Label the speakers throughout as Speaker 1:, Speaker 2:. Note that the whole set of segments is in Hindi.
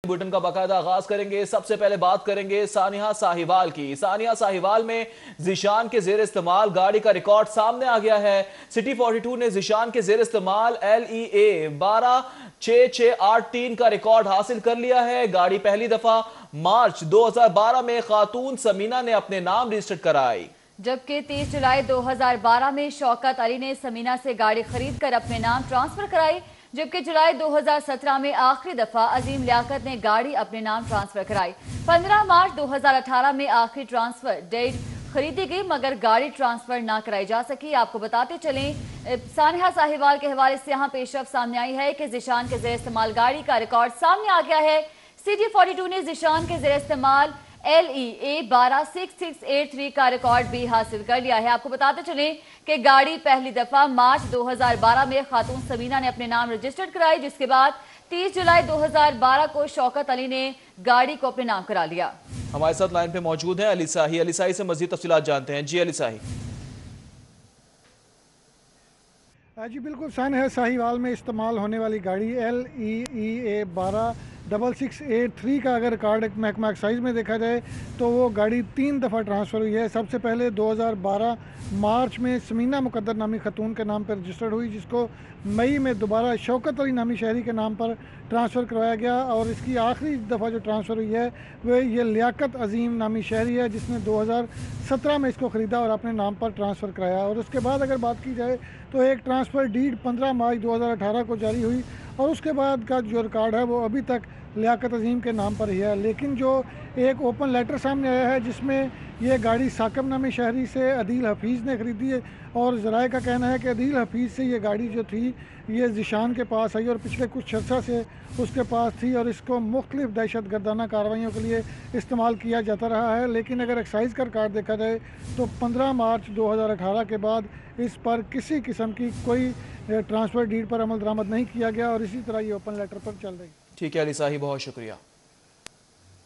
Speaker 1: बुलेटिन का बाकायदा आगाज करेंगे। सबसे पहले बात करेंगे सानिया साहिवाल की। सानिया साहिवाल में जीशान के जेर इस्तेमाल गाड़ी का रिकॉर्ड सामने आ गया है। सिटी 42 ने जीशान के जेर इस्तेमाल LEA 126683 का रिकॉर्ड हासिल कर लिया है। गाड़ी पहली दफा मार्च 2012 में खातून समीना ने अपने नाम रजिस्टर कराई,
Speaker 2: जबकि 30 जुलाई 2012 में शौकत अली ने समीना से गाड़ी खरीद कर अपने नाम ट्रांसफर कराई, जबकि जुलाई 2017 में आखिरी दफा अजीम लियाकत ने गाड़ी अपने नाम ट्रांसफर कराई। 15 मार्च 2018 में आखिरी ट्रांसफर डेट खरीदी गई, मगर गाड़ी ट्रांसफर ना कराई जा सकी। आपको बताते चलें, सानिया साहिवाल के हवाले से यहाँ पेशरफ सामने आई है कि जीशान के जेर इस्तेमाल गाड़ी का रिकॉर्ड सामने आ गया है। सिटी 42 ने जीशान के जेर इस्तेमाल LEA 126683 का रिकॉर्ड भी हासिल कर लिया है। आपको बताते चलें कि गाड़ी पहली दफा मार्च 2012 में खातून समीना ने अपने नाम रजिस्टर्ड कराई, जिसके बाद 30 जुलाई 2012 को शौकत अली ने गाड़ी को अपने नाम करा लिया।
Speaker 1: हमारे साथ लाइन पे मौजूद है अली साही। अली साही से मजीद तफसीलात जानते हैं। जी अली साही।
Speaker 3: जी बिल्कुल, सानिया साहिवाल में इस्तेमाल होने वाली गाड़ी LEA 126683 का अगर रिकॉर्ड एक महकमा एक्साइज में देखा जाए तो वो गाड़ी 3 दफ़ा ट्रांसफ़र हुई है। सबसे पहले 2012 मार्च में समीना मुकद्दर नामी खतून के नाम पर रजिस्टर्ड हुई, जिसको मई में दोबारा शौकत अली नामी शहरी के नाम पर ट्रांसफ़र करवाया गया, और इसकी आखिरी दफ़ा जो ट्रांसफ़र हुई है वह ये लियाकत अजीम नामी शहरी है, जिसने 2017 में इसको ख़रीदा और अपने नाम पर ट्रांसफ़र कराया। और उसके बाद अगर बात की जाए तो एक ट्रांसफ़र डीड 15 मार्च 2018 को जारी हुई, और उसके बाद का जो रिकॉर्ड है वो अभी तक लियाकत अजीम के नाम पर ही है। लेकिन जो एक ओपन लेटर सामने आया है जिसमें ये गाड़ी साकिब नामी शहरी से अदील हफीज़ ने ख़रीदी है, और ज़राए का कहना है कि अदील हफीज़ से ये गाड़ी जो थी ये जीशान के पास आई और पिछले कुछ अर्सा से उसके पास थी, और इसको मुख्तलिफ़ दहशत गर्दाना कार्रवाइयों के लिए इस्तेमाल किया जाता रहा है। लेकिन अगर एक्साइज़ का रिकॉर्ड देखा जाए तो 15 मार्च 2018 के बाद इस पर किसी किस्म की कोई ट्रांसफ़र डीड पर अमल दरामद नहीं किया गया, और इसी तरह ये ओपन लेटर पर चल रही। ठीक
Speaker 1: है अली साही, बहुत शुक्रिया।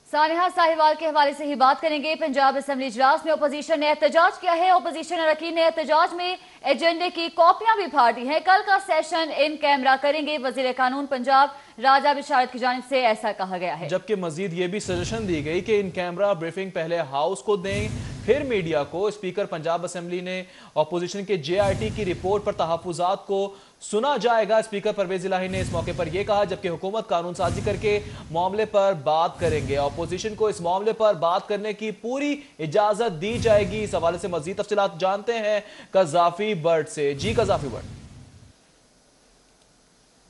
Speaker 2: सानिया साहिवाल के हवाले से ही बात करेंगे। पंजाब असेंबली इजलास में अपोजिशन ने एहतजाज किया है। अपोजिशन अरकान ने एहतजाज में एजेंडे की कॉपियां भी फाड़ दी हैं। कल का सेशन इन कैमरा करेंगे। वजीर कानून पंजाब राजा बिशारत की जानिब से ऐसा कहा गया है,
Speaker 1: जबकि मजीद ये भी सजेशन दी गई कि इन कैमरा ब्रीफिंग पहले हाउस को दें फिर मीडिया को। स्पीकर पंजाब असेंबली ने अपोजिशन के JRT की रिपोर्ट पर तहफुजात को सुना जाएगा। स्पीकर परवेज इलाही ने इस मौके पर यह कहा, जबकि हुकूमत कानून साजी करके मामले पर बात करेंगे। अपोजिशन को इस मामले पर बात करने की पूरी इजाजत दी जाएगी। इस हवाले से मजीद तफसीलात जानते हैं कज़ाफी बर्ड से। जी कज़ाफी बर्ड।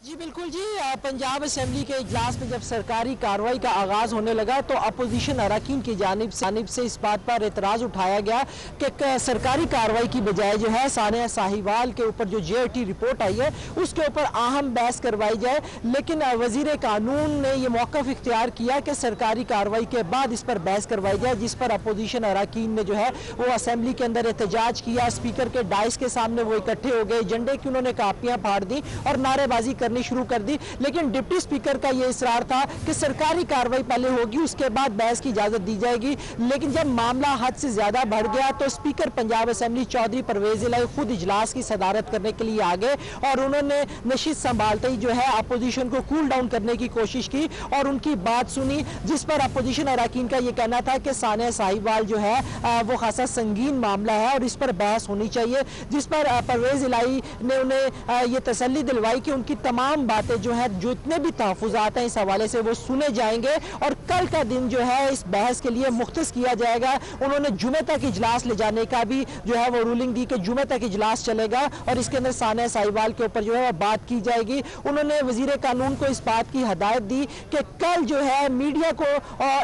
Speaker 4: जी बिल्कुल जी, पंजाब असेंबली के इजलास में जब सरकारी कार्रवाई का आगाज़ होने लगा तो अपोजिशन अरकान की जानिब से इस बात पर एतराज़ उठाया गया कि सरकारी कार्रवाई की बजाय जो है सानिया साहिवाल के ऊपर जो JRT रिपोर्ट आई है उसके ऊपर अहम बहस करवाई जाए। लेकिन वजीर कानून ने यह मौक़िफ़ इख्तियार किया कि सरकारी कार्रवाई के बाद इस पर बहस करवाई जाए, जिस पर अपोजिशन अरकान ने जो है वो असेंबली के अंदर एहतजाज किया। स्पीकर के डाइस के सामने वो इकट्ठे हो गए, एजेंडे की उन्होंने कापियाँ फाड़ दी और नारेबाजी शुरू कर दी। लेकिन डिप्टी स्पीकर का यह इसरार था कि सरकारी कार्रवाई पहले होगी, उसके बाद बहस की इजाजत दी जाएगी। लेकिन जब मामला हद से ज्यादा बढ़ गया तो स्पीकर पंजाब असेंबली चौधरी परवेज इलाही खुद इजलास की सदारत करने के लिए आ गए, और उन्होंने नशीद संभालते ही जो है अपोजिशन को कूल डाउन करने की कोशिश की और उनकी बात सुनी, जिस पर अपोजिशन अरकान का यह कहना था कि सानिया साहिवाल जो है वो खासा संगीन मामला है और इस पर बहस होनी चाहिए। जिस पर परवेज इलाही ने उन्हें ये तसल्ली दिलवाई कि उनकी तमाम बातें जो है, जो इतने भी तहफुजात हैं इस हवाले से वो सुने जाएंगे और कल का दिन जो है इस बहस के लिए मुख्तस किया जाएगा। उन्होंने जुमे तक इजलास ले जाने का भी जो है वो रूलिंग दी कि जुमे तक इजलास चलेगा और इसके अंदर सानिया साहिवाल के ऊपर जो है बात की जाएगी। उन्होंने वजीर कानून को इस बात की हदायत दी कि कल जो है मीडिया को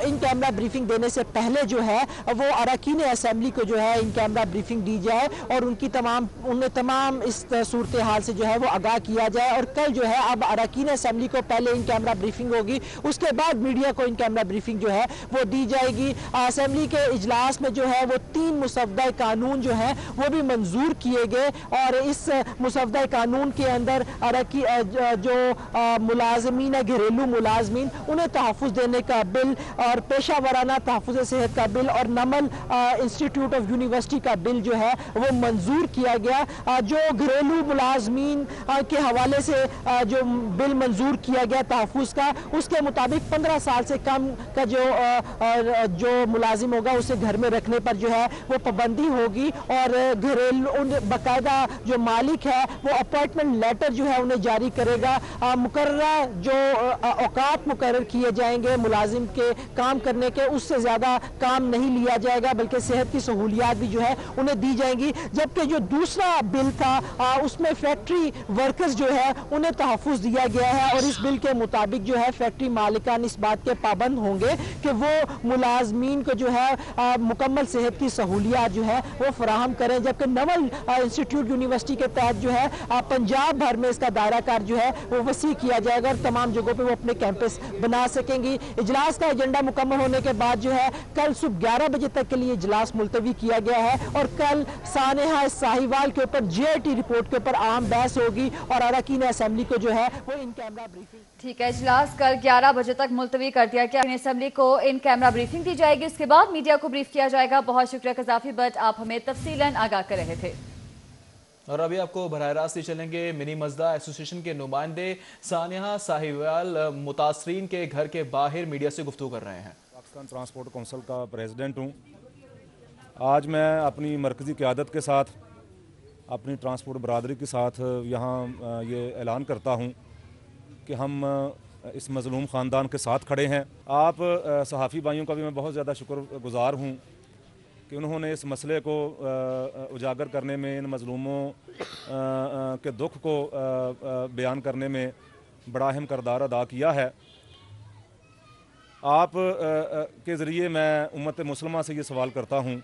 Speaker 4: इन कैमरा ब्रीफिंग देने से पहले जो है वो अरकान असेंबली को जो है इन कैमरा ब्रीफिंग दी जाए और उन्हें तमाम इस सूरत हाल से जो है वो आगाह किया जाए। और कल जो है अब अरकान असेंबली को पहले इन कैमरा ब्रीफिंग होगी, उसके बाद मीडिया को इन कैमरा ब्रीफिंग जो है वो दी जाएगी। असेंबली के इजलास में जो है वो 3 मुसव्वदा कानून जो है वो भी मंजूर किए गए, और इस मुसव्वदा कानून के अंदर जो मुलाजमीन है, घरेलू मुलाजमीन, उन्हें तहफ़्फ़ुज़ देने का बिल और पेशा वराना तहफ़्फ़ुज़ सेहत का बिल और नमल इंस्टीट्यूट ऑफ यूनिवर्सिटी का बिल जो है वो मंजूर किया गया। जो घरेलू मुलाजमीन के हवाले से जो बिल मंजूर किया गया तहफ़्फ़ुज़ का, उसके मुताबिक 15 साल से कम का जो मुलाजिम होगा उसे घर में रखने पर जो है वो पाबंदी होगी और घरेलू बाकायदा जो मालिक है वो अपॉइंटमेंट लेटर जो है उन्हें जारी करेगा। मुकर्ररा जो औकात मुकर्रर किए जाएंगे मुलाजिम के काम करने के, उससे ज़्यादा काम नहीं लिया जाएगा, बल्कि सेहत की सहूलियात भी जो है उन्हें दी जाएंगी। जबकि जो दूसरा बिल था उसमें फैक्ट्री वर्कर्स जो है उन्हें तहफ़्फ़ुज़ दिया गया है और इस बिल के मुताबिक जो है फैक्ट्री मालिकान इस बात के पाबंद होंगे कि वो मुलाजमीन को जो है मुकम्मल सेहत की सहूलियात जो है वो फराहम करें। जबकि नवल इंस्टीट्यूट यूनिवर्सिटी के तहत जो है पंजाब भर में इसका दायरा कार जो है वो वसी किया जाएगा और तमाम जगहों पे वो अपने कैंपस बना सकेंगी। इजलास का एजेंडा मुकम्मल होने के बाद जो है कल सुबह 11 बजे तक के लिए इजलास मुलतवी किया गया है और कल सानेहा साहिवाल के ऊपर JIT रिपोर्ट के ऊपर आम बहस होगी और अरकान असेंबली को जो है वो इन कैमरा ब्रीफिंग।
Speaker 2: ठीक है, इजलास कल 11 बजे तक मुलतवी कर दिया गया। असेंबली को इन कैमरा ब्रीफिंग दी जाएगी, उसके बाद मीडिया को ब्रीफ किया जाएगा। बहुत शुक्रिया कज़ाफी भट्ट, आप हमें तफसीलन आगाह कर रहे थे।
Speaker 1: और अभी आपको बराह रास्त ही चलेंगे मिनी मजदा एसोसिएशन के नुमाइंदे सानिया साहिवाल मुतासरीन के घर के बाहर मीडिया से गुफ्तगू कर रहे हैं।
Speaker 5: पाकिस्तान ट्रांसपोर्ट कौंसिल का प्रेसिडेंट हूँ। आज मैं अपनी मरकज़ी क़यादत के साथ, अपनी ट्रांसपोर्ट बरादरी के साथ यहाँ ये ऐलान करता हूँ कि हम इस मज़लूम ख़ानदान के साथ खड़े हैं। आप सहाफ़ी भाइयों का भी मैं बहुत ज़्यादा शुक्रगुज़ार हूँ कि उन्होंने इस मसले को उजागर करने में, इन मज़लूमों के दुख को बयान करने में बड़ा अहम किरदार अदा किया है। आप के ज़रिए मैं उम्मत मुस्लिमा से ये सवाल करता हूँ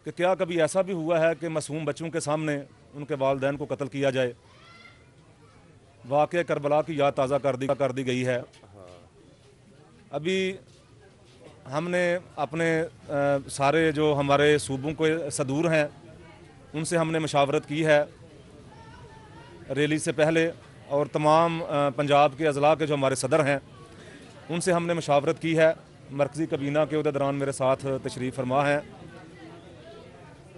Speaker 5: कि क्या कभी ऐसा भी हुआ है कि मासूम बच्चों के सामने उनके वालिदैन को कत्ल किया जाए। वाक़या करबला की याद ताज़ा कर दी गई है। अभी हमने अपने सारे जो हमारे सूबों के सदूर हैं उनसे हमने मशावरत की है रैली से पहले, और तमाम पंजाब के अज़ला के जो हमारे सदर हैं उनसे हमने मशावरत की है। मरकज़ी कबीना के उहदेदारान मेरे साथ तशरीफ़ फरमा हैं।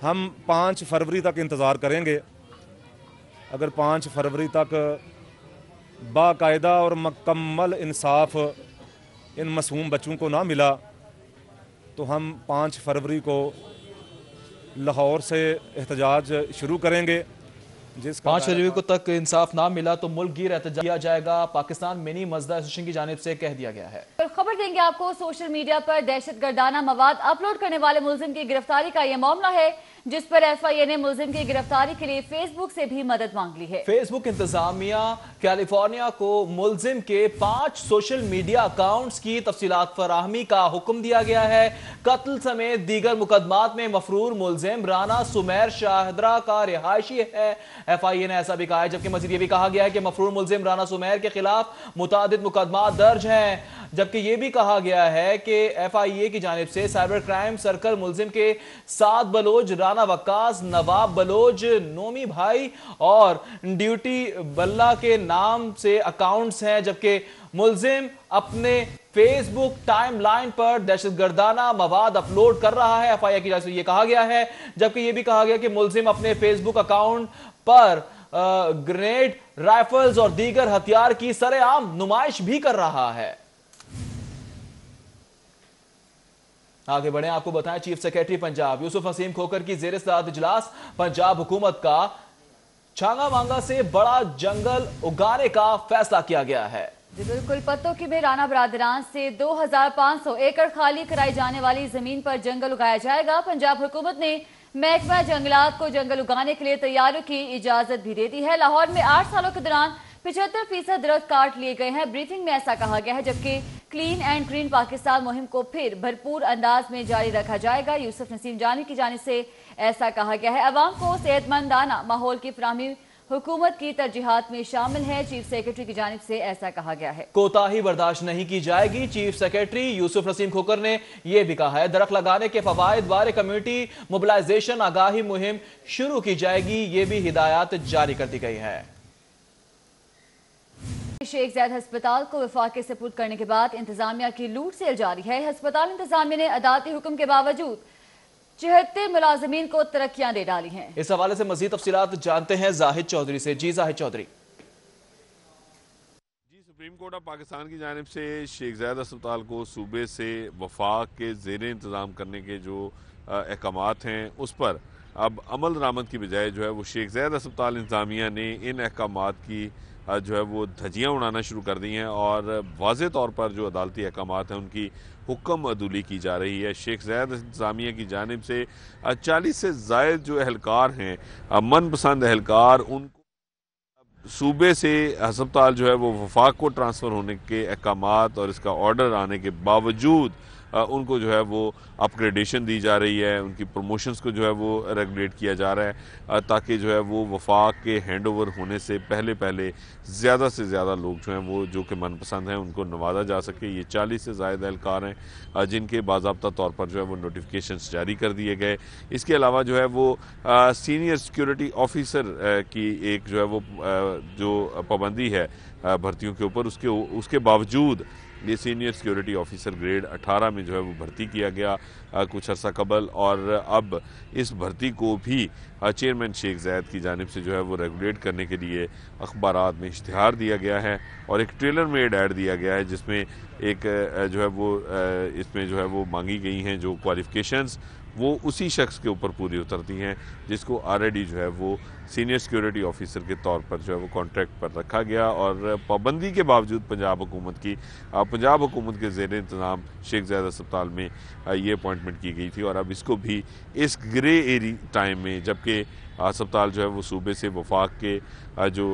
Speaker 5: हम 5 फरवरी तक इंतज़ार करेंगे। अगर 5 फरवरी तक बाकायदा और मुकम्मल इंसाफ इन मासूम बच्चों को ना मिला तो हम 5 फरवरी को लाहौर से एहतजाज शुरू करेंगे।
Speaker 1: 5 फरवरी को तक इंसाफ ना मिला तो मुल्क गिर एहतजाज किया जाएगा, पाकिस्तान मिनी मजदा एसोसिएशन की जानिब से कह दिया गया है।
Speaker 2: खबर देंगे आपको, सोशल मीडिया पर दहशतगर्दाना मवाद अपलोड करने वाले मुलजिम की गिरफ्तारी का यह मामला है जिस पर FIA ने मुलजिम की गिरफ्तारी के लिए फेसबुक से भी मदद मांग ली है।
Speaker 1: फेसबुक इंतजामिया कैलिफोर्निया को मुलजिम के 5 सोशल मीडिया अकाउंट्स की तफसीलात फराहमी का हुक्म दिया गया है। कत्ल समेत दीगर मुकदमात में मफरूर मुलजिम राना सुमेर शाहदरा का रिहायशी है। FIA ने ऐसा भी कहा है, जबकि मजीद ये भी कहा गया है कि मफरूर मुलजिम राना सुमेर के खिलाफ मुतादिद मुकदमात दर्ज हैं। जबकि यह भी कहा गया है कि FIA की जानिब से साइबर क्राइम सर्कल मुलजिम के 7 बलोच, राना वक्कास, नवाब बलोच, नोमी भाई और ड्यूटी बल्ला के नाम से अकाउंट्स हैं। जबकि मुलजिम अपने फेसबुक टाइमलाइन पर दहशतगर्दाना मवाद अपलोड कर रहा है, FIA की जानिब से यह कहा गया है। जबकि यह भी कहा गया कि मुलजिम अपने फेसबुक अकाउंट पर ग्रेनेड, राइफल्स और दीगर हथियार की सरेआम नुमाइश भी कर रहा है। आगे बढ़े, आपको बताएं चीफ सेक्रेटरी पंजाब यूसुफ हसीम खोखर की ज़ेर सदारत इजलास। पंजाब हुकूमत का छांगा मांगा से बड़ा जंगल उगाने का फैसला किया गया है।
Speaker 2: बिल्कुल, पत्तों की में राणा बरादरान से 2500 एकड़ खाली कराई जाने वाली जमीन पर जंगल उगाया जाएगा। पंजाब हुकूमत ने महकमा जंगलात को जंगल उगाने के लिए तैयारियों की इजाजत भी दे दी है। लाहौर में 8 सालों के दौरान 75% दरख्त काट लिए गए हैं। ब्रीफिंग में ऐसा कहा गया है, जबकि क्लीन एंड ग्रीन पाकिस्तान मुहिम को फिर भरपूर अंदाज में जारी रखा जाएगा। यूसुफ नसीम जानी की जानिब से ऐसा कहा गया है। अवाम को सेहतमंदाना माहौल की फराहमी हुकूमत की तरजीहात में शामिल है। चीफ सेक्रेटरी की जानिब से ऐसा कहा गया है।
Speaker 1: कोताही बर्दाश्त नहीं की जाएगी। चीफ सेक्रेटरी यूसुफ नसीम खोखर ने यह भी कहा है, दरख्त लगाने के फवायद बारे कम्युनिटी मोबिलाइजेशन आगाही मुहिम शुरू की जाएगी। ये भी हिदायत जारी कर दी गई है।
Speaker 2: शेख ज़ैद अस्पताल को वफाक के सपुर्द करने के बाद इंतजामिया की लूट सेल जारी है। अस्पताल इंतजामिया ने अदालती हुक्म के बावजूद 74 मुलाजमीन को तरक्कियां दे डाली हैं।
Speaker 1: इस हवाले से मजीद तफसीलात जानते हैं जाहिद चौधरी से। जी Zahid Chaudhry.
Speaker 6: Supreme Court of Pakistan की जानिब से शेख ज़ायद अस्पताल को सूबे से वफाक के ज़ेर इंतज़ाम करने के जो अहकामात हैं उस पर अब अमल दरामद की बजाय जो है वो शेख ज़ायद अस्पताल इंतज़ामिया ने इन अहकामात की जो है वो धज्जियाँ उड़ाना शुरू कर दी हैं और वाज़े तौर पर जो अदालती अहकामात हैं उनकी हुक्म अदूली की जा रही है। शेख ज़ायद इंतज़ामिया की जानिब से 40 से ज़ायद जो अहलकार हैं, मनपसंद अहलकार, उनको सूबे से अस्पताल जो है वो वफाक को ट्रांसफ़र होने के अहकामात और इसका ऑर्डर आने के बावजूद उनको जो है वो अपग्रेडेशन दी जा रही है, उनकी प्रमोशंस को जो है वो रेगुलेट किया जा रहा है ताकि जो है वो वफाक के हैंड ओवर होने से पहले ज़्यादा से ज़्यादा लोग जो हैं वो जो कि मनपसंद हैं उनको नवाजा जा सके। ये 40 से ज़ायद एहलकार हैं जिनके बाज़ाब्ता तौर पर जो है वो नोटिफिकेशंस जारी कर दिए गए। इसके अलावा जो है वो सीनियर सिक्योरिटी ऑफिसर की एक जो है वो जो पाबंदी है भर्तियों के ऊपर, उसके बावजूद ये सीनियर सिक्योरिटी ऑफिसर ग्रेड 18 में जो है वो भर्ती किया गया कुछ अर्सा कबल, और अब इस भर्ती को भी चेयरमैन शेख ज़ायद की जानिब से जो है वो रेगुलेट करने के लिए अखबारात में इश्तिहार दिया गया है और एक ट्रेलर मेड ऐड दिया गया है जिसमें एक जो है वो इसमें जो है वो मांगी गई हैं जो क्वालिफ़िकेशंस वो उसी शख्स के ऊपर पूरी उतरती हैं जिसको ऑलरेडी जो है वो सीनियर सिक्योरिटी ऑफिसर के तौर पर जो है वो कॉन्ट्रैक्ट पर रखा गया। और पाबंदी के बावजूद पंजाब हुकूमत के ज़ेर इंतज़ाम शेख ज़ायद अस्पताल में ये अपॉइंटमेंट की गई थी और अब इसको भी इस ग्रे एरिया टाइम में, जबकि अस्पताल जो है वो सूबे से वफाक के जो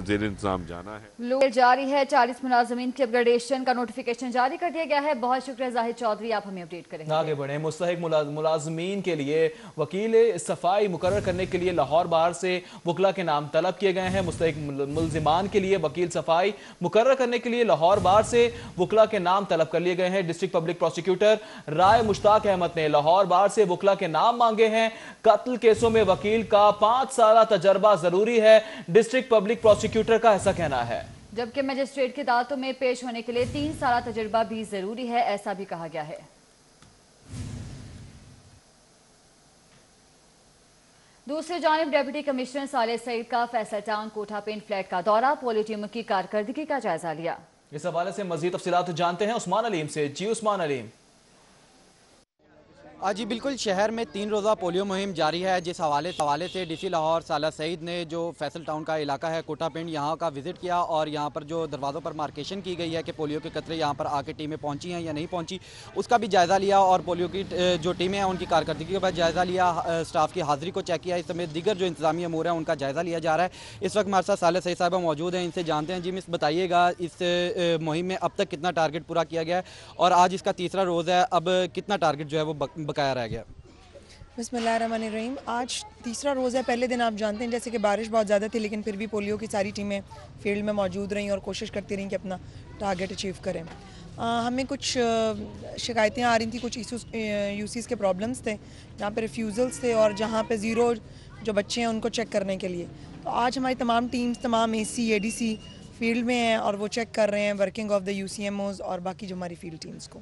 Speaker 6: ज़ेर इंतज़ाम जाना है
Speaker 2: जारी है। 40 मुलाजमीन की अपग्रेडेशन का नोटिफिकेशन जारी कर दिया गया है। बहुत शुक्रिया जाहिद चौधरी, आप हमें अपडेट करेंगे।
Speaker 1: आगे बढ़े। मुस्तहिक मुलाजमीन के लिए वकील सफाई मुकर्रर करने के लिए लाहौर बार से वकला के नाम तलब किए गए हैं। मुस्तहिक मुलजिमान के लिए वकील सफाई मुकर्रर करने के लिए लाहौर बार से वकला के नाम तलब कर लिए गए हैं। डिस्ट्रिक्ट पब्लिक प्रोसिक्यूटर राय मुश्ताक अहमद ने लाहौर बार से वकला के नाम मांगे हैं। कत्ल केसों में वकील का 5 साल तजर्बा जरूरी है, डिस्ट्रिक्ट पब्लिक प्रोसिक्यूटर का ऐसा कहना है,
Speaker 2: जबकि मजिस्ट्रेट की अदालतों में पेश होने के लिए 3 साल तजर्बा भी जरूरी है, ऐसा भी कहा गया है। दूसरी जानिब डिप्टी कमिश्नर साले सईद का फैसल टाउन कोठा पेंट फ्लैट का दौरा, पोलियो टीम की कारकर्दगी का जायजा लिया।
Speaker 1: इस हवाले से मजीद तफसीलात जानते हैं उस्मान अलीम से। जी उस्मान अलीम।
Speaker 7: जी बिल्कुल, शहर में 3 रोज़ा पोलियो मुहिम जारी है, जिस हवाले से डीसी लाहौर साला सईद ने जो फैसल टाउन का इलाका है कोठा पिंड, यहाँ का विज़िट किया और यहाँ पर जो दरवाज़ों पर मार्केशन की गई है कि पोलियो के कतरे यहाँ पर आके टीमें पहुँची हैं या नहीं पहुँची, उसका भी जायज़ा लिया और पोलियो की जो टीमें हैं उनकी कारकर्दगी का जायज़ा लिया, स्टाफ की हाज़िरी को चेक किया, इस समेत दीगर जो इंतजामी अमूर हैं उनका जायज़ा लिया जा रहा है। इस वक्त हमारे साथ साले सईद साहब मौजूद हैं, इनसे जानते हैं। जी मिस, बताइएगा इस मुहिम में अब तक कितना टारगेट पूरा किया गया है और आज इसका तीसरा रोज़ है, अब कितना टारगेट जो है वो बकाया रह गया?
Speaker 8: बिस्मिल्लाहिर्रहमानिर्रहीम। आज तीसरा रोज़ है। पहले दिन आप जानते हैं जैसे कि बारिश बहुत ज़्यादा थी, लेकिन फिर भी पोलियो की सारी टीमें फील्ड में मौजूद रहीं और कोशिश करती रहीं कि अपना टारगेट अचीव करें। हमें कुछ शिकायतें आ रही थी, कुछ यूसीज़ के प्रॉब्लम्स थे, जहाँ पे रिफ्यूज़ल्स थे और जहाँ पे ज़ीरो जो बच्चे हैं उनको चेक करने के लिए। तो आज हमारी तमाम टीम्स, तमाम AC ADC फील्ड में हैं और वो चेक कर रहे हैं वर्किंग ऑफ द UCMOs और बाकी जो हमारी फील्ड टीम्स को।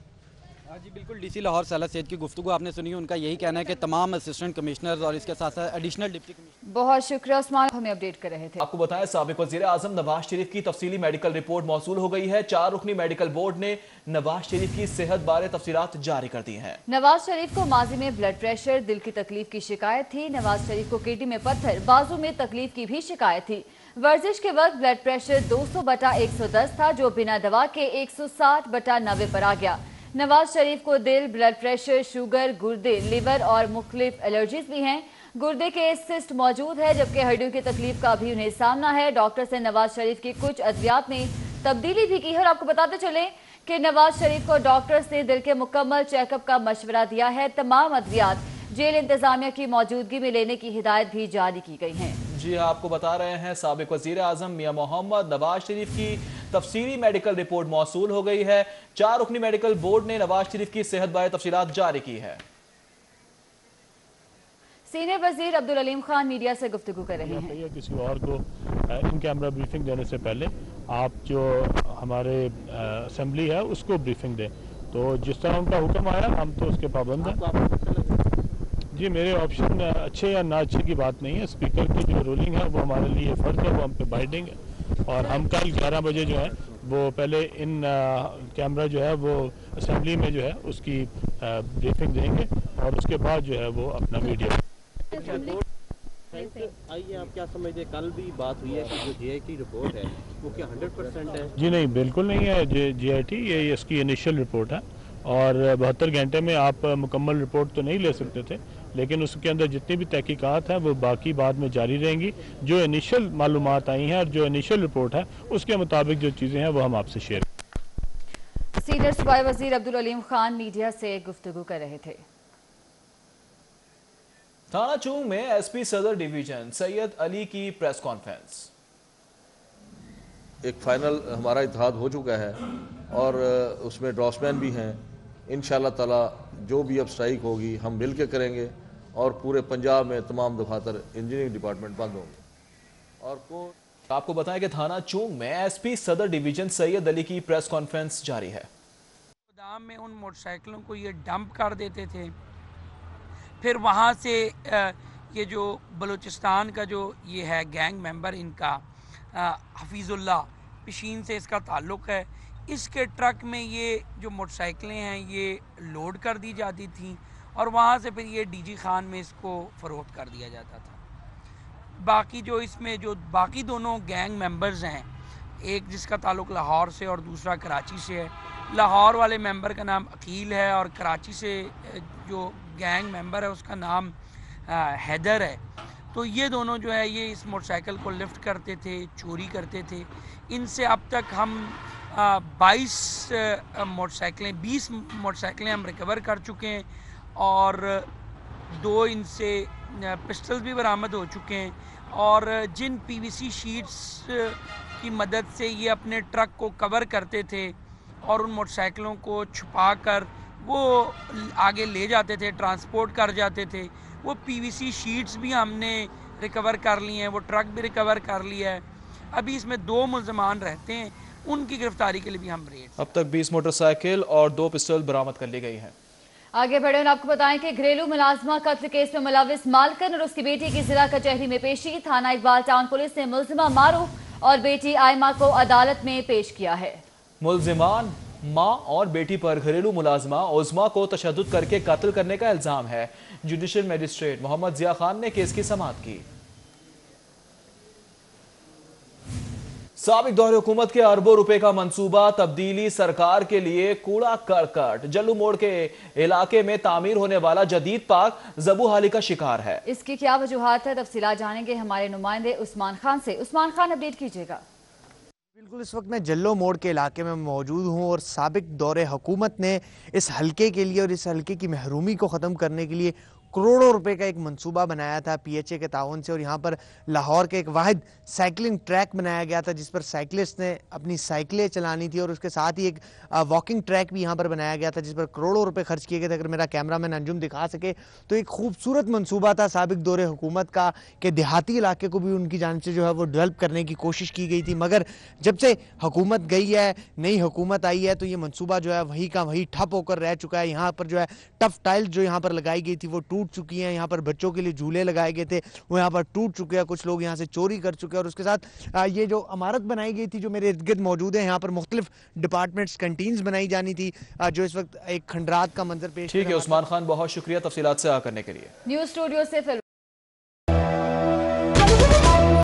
Speaker 7: जी बिल्कुल, डीसी लाहौर साला सईद की गुफ्तगू आपने सुनी, उनका यही कहना है कि तमाम असिस्टेंट कमिश्नर्स और इसके साथ साथ एडिशनल डिप्टी कमिश्नर।
Speaker 2: बहुत शुक्रिया उस्मान, हमें अपडेट कर रहे थे।
Speaker 1: आपको बताएं, साबिक वज़ीर आज़म नवाज शरीफ की तफसीली मेडिकल रिपोर्ट मौसूल हो गई है। 4 रुकनी मेडिकल बोर्ड ने नवाज शरीफ की सेहत बारे तफसीलात जारी कर दी हैं। नवाज
Speaker 2: शरीफ को माजी में ब्लड प्रेशर, दिल की तकलीफ की शिकायत थी। नवाज शरीफ को किडनी में पत्थर, बाजू में तकलीफ की भी शिकायत थी। वर्जिश के वक्त ब्लड प्रेशर 200/110 था, जो बिना दवा के 160/90 पर आ गया। नवाज शरीफ को दिल, ब्लड प्रेशर, शुगर, गुर्दे, लिवर और मुख्तलिफ एलर्जीज भी हैं। गुर्दे के सिस्ट मौजूद है, जबकि हड्डियों की तकलीफ का भी उन्हें सामना है। डॉक्टर से नवाज शरीफ की कुछ अद्वियात में तब्दीली भी की है और आपको बताते चले कि नवाज शरीफ को डॉक्टर्स ने दिल के मुकम्मल चेकअप का मशवरा दिया है। तमाम अद्वियात जेल इंतजामिया की मौजूदगी में लेने की हिदायत भी जारी की गई है।
Speaker 1: जी हाँ, आपको बता रहे हैं, साबिक वज़ीर आज़म मियां मोहम्मद नवाज शरीफ की तफसीली मेडिकल रिपोर्ट मौसूल हो गई है। 4 रुकनी मेडिकल बोर्ड ने नवाज शरीफ की सेहत बारे तफसीलात जारी की है।
Speaker 2: सीनियर वजीर अब्दुल अलीम खान मीडिया से गुफ्तगू कर रहे हैं।
Speaker 9: किसी और को इन कैमरा ब्रीफिंग देने से पहले आप जो हमारे असेंबली है उसको ब्रीफिंग दें, तो जिस तरह उनका हुक्म आया हम तो उसके पाबंद हैं। जी, मेरे ऑप्शन अच्छे या ना अच्छे की बात नहीं है, स्पीकर की जो रूलिंग है वो हमारे लिए फ़र्ज है, वो हम पे बाइंडिंग है और हम कल 11 बजे जो है वो पहले इन कैमरा जो है वो असेंबली में जो है उसकी ब्रीफिंग देंगे और उसके बाद जो है वो अपना मीडिया।
Speaker 10: आइए, आप क्या समझते हैं, कल भी बात हुई है कि जो JIT रिपोर्ट है वो क्या 100% है?
Speaker 9: जी नहीं, बिल्कुल नहीं है। JIT ये इसकी इनिशियल रिपोर्ट है और 72 घंटे में आप मुकम्मल रिपोर्ट तो नहीं ले सकते थे, लेकिन उसके अंदर जितनी भी तहकीकात हैं वो बाकी बाद में जारी रहेंगी। जो इनिशियल मालूमात आई हैं और जो इनिशियल रिपोर्ट है उसके मुताबिक जो चीज़ें हैं वो हम आपसे शेयर।
Speaker 2: सीनियर सूबाई वजीर अब्दुल अलीम खान मीडिया से गुफ्तगू कर रहे थे।
Speaker 1: थाना चूंग में SP सदर डिवीजन सैयद अली की प्रेस कॉन्फ्रेंस।
Speaker 11: एक फाइनल हमारा इत्तेहाद हो चुका है और उसमें ड्रॉसमैन भी हैं। इंशाअल्लाह ताला जो भी अब स्ट्राइक होगी हम मिल के करेंगे और पूरे पंजाब में तमाम दफातर इंजीनियरिंग डिपार्टमेंट बंद होंगे। और
Speaker 1: आपको बताएं कि थाना चूंग में SP सदर डिवीजन सैयद अली की प्रेस कॉन्फ्रेंस जारी है।
Speaker 12: गोदाम में उन मोटरसाइकिलों को ये डंप कर देते थे, फिर वहाँ से ये जो बलूचिस्तान का जो ये है गैंग मेंबर इनका हफीज़ुल्लाह पिशीन से इसका ताल्लुक़ है, इसके ट्रक में ये जो मोटरसाइकिलें हैं ये लोड कर दी जाती थी और वहाँ से फिर ये DG खान में इसको फ़रोख्त कर दिया जाता था। बाकी जो इसमें जो बाकी दोनों गैंग मेंबर्स हैं, एक जिसका ताल्लुक़ लाहौर से और दूसरा कराची से है। लाहौर वाले मेंबर का नाम अकील है और कराची से जो गैंग मेंबर है उसका नाम हैदर है। तो ये दोनों जो है ये इस मोटरसाइकिल को लिफ्ट करते थे, चोरी करते थे। इनसे अब तक हम 22 मोटरसाइकिलें 20 मोटरसाइकिलें हम रिकवर कर चुके हैं और 2 इनसे पिस्टल्स भी बरामद हो चुके हैं। और जिन PVC शीट्स की मदद से ये अपने ट्रक को कवर करते थे और उन मोटरसाइकिलों को छुपा कर वो आगे ले जाते थे, ट्रांसपोर्ट कर जाते थे, वो PVC शीट्स भी हमने रिकवर कर ली हैं, वो ट्रक भी रिकवर कर लिया है। अभी इसमें 2 मुल्ज़मान रहते हैं, उनकी गिरफ्तारी के लिए भी हम रेड।
Speaker 1: अब तक 20 मोटरसाइकिल और 2 पिस्टल बरामद कर ली गई हैं।
Speaker 2: आगे बढ़े और आपको बताएं कि घरेलू मुलाजमा कत्ल केस में मुलविस मालकन और उसकी बेटी की जिला कचहरी में पेशी। थाना इकबाल टाउन पुलिस ने मुल्जिमा मारूफ और बेटी आयमा को अदालत में पेश किया है।
Speaker 1: मुल्जिमान मां और बेटी पर घरेलू मुलाजमा उज़मा को तशद्दुद करके कत्ल करने का इल्जाम है। जुडिशल मजिस्ट्रेट मोहम्मद जिया खान ने केस की समाअत की। साबिक दौर हुकूमत के अरबों रुपए का मंसूबा तब्दीली सरकार के लिए कूड़ा करकट। जल्लू मोड़ के इलाके में तामीर होने वाला जदीद पार्क ज़बूहाली का शिकार है।
Speaker 2: इसकी क्या वजूहात है, तफसीलात जानेंगे हमारे नुमाइंदे उस्मान खान से। उस्मान खान, अपडेट कीजिएगा।
Speaker 13: बिल्कुल, इस वक्त मैं जल्लो मोड़ के इलाके में मौजूद हूँ और साबिक दौरे हुकूमत ने इस हल्के के लिए और इस हल्के की महरूमी को ख़त्म करने के लिए करोड़ों रुपए का एक मंसूबा बनाया था PHA के ताउन से। और यहाँ पर लाहौर के एक वाहिद साइकिलिंग ट्रैक बनाया गया था जिस पर साइकिलिस्ट ने अपनी साइकिलें चलानी थी और उसके साथ ही एक वॉकिंग ट्रैक भी यहाँ पर बनाया गया था जिस पर करोड़ों रुपए खर्च किए गए थे। अगर मेरा कैमरामैन अंजुम दिखा सके तो एक खूबसूरत मंसूबा था साबिक दौरे हुकूमत का कि देहाती इलाके को भी उनकी जानिब से जो है वो डेवलप करने की कोशिश की गई थी। मगर जब से हुकूमत गई है, नई हुकूमत आई है, तो ये मंसूबा जो है वही का वही ठप होकर रह चुका है। यहाँ पर जो है टफ टाइल्स जो यहाँ पर लगाई गई थी वो टूट चुकी हैं। यहाँ पर बच्चों के लिए झूले लगाए गए थे वो यहाँ पर टूट चुके हैं। कुछ लोग यहाँ से चोरी कर चुके हैं और उसके साथ ये जो इमारत बनाई गई थी जो मेरे इर्द गिर्द मौजूद है, यहाँ पर मुख्तलिफ डिपार्टमेंट्स कैंटीन्स बनाई जानी थी जो इस वक्त एक खंडरात का मंजर पेश।
Speaker 1: ठीक है उस्मान खान, बहुत शुक्रिया तफसीलात से आ करने के लिए।
Speaker 2: न्यूज़ स्टूडियो से